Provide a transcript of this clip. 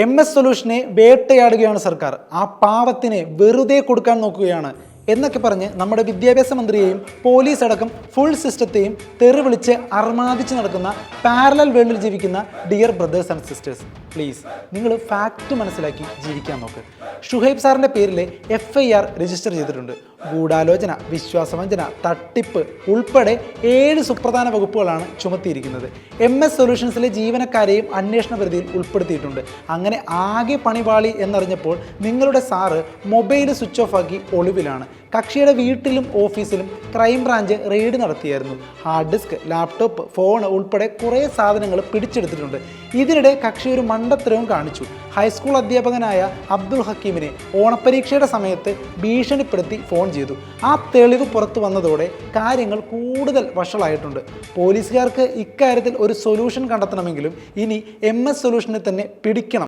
MS സൊല്യൂഷനെ വേട്ടയാടുകയാണ് സർക്കാർ. ആ പാവത്തിനെ വെറുതെ കൊടുക്കാൻ നോക്കുകയാണ് എന്നൊക്കെ പറഞ്ഞ് നമ്മുടെ വിദ്യാഭ്യാസ മന്ത്രിയെയും പോലീസ് അടക്കം ഫുൾ സിസ്റ്റത്തെയും തെറി വിളിച്ച് അർമാദിച്ച് നടക്കുന്ന പാരലൽ വേൾഡിൽ ജീവിക്കുന്ന dear brothers and sisters, please നിങ്ങൾ ഫാക്റ്റ് മനസ്സിലാക്കി ജീവിക്കാൻ നോക്ക്. ഷുഹൈബ് സാറിൻ്റെ പേരിൽ FIR രജിസ്റ്റർ ചെയ്തിട്ടുണ്ട്. ഗൂഢാലോചന, വിശ്വാസവഞ്ചന, തട്ടിപ്പ് ഉൾപ്പെടെ 7 സുപ്രധാന വകുപ്പുകളാണ് ചുമത്തിയിരിക്കുന്നത്. MS സൊല്യൂഷൻസിലെ ജീവനക്കാരെയും അന്വേഷണ പരിധിയിൽ ഉൾപ്പെടുത്തിയിട്ടുണ്ട്. അങ്ങനെ ആകെ പണിപാളി എന്നറിഞ്ഞപ്പോൾ നിങ്ങളുടെ സാറ് മൊബൈൽ സ്വിച്ച് ഓഫ് ആക്കി ഒളിവിലാണ്. കക്ഷിയുടെ വീട്ടിലും ഓഫീസിലും ക്രൈംബ്രാഞ്ച് റെയ്ഡ് നടത്തിയായിരുന്നു. ഹാർഡ് ഡിസ്ക്, ലാപ്ടോപ്പ്, ഫോൺ ഉൾപ്പെടെ കുറേ സാധനങ്ങൾ പിടിച്ചെടുത്തിട്ടുണ്ട്. ഇതിനിടെ കക്ഷി ഒരു മണ്ടത്തരവും കാണിച്ചു. ഹൈസ്കൂൾ അധ്യാപകനായ അബ്ദുൾ ഹക്കീമിനെ ഓണപ്പരീക്ഷയുടെ സമയത്ത് ഭീഷണിപ്പെടുത്തി ഫോൺ ചെയ്തു. ആ തെളിവ് പുറത്തു വന്നതോടെ കാര്യങ്ങൾ കൂടുതൽ വഷളായിട്ടുണ്ട്. പോലീസുകാർക്ക് ഇക്കാര്യത്തിൽ ഒരു സൊല്യൂഷൻ കണ്ടെത്തണമെങ്കിലും ഇനി MS സൊല്യൂഷനെ തന്നെ പിടിക്കണം.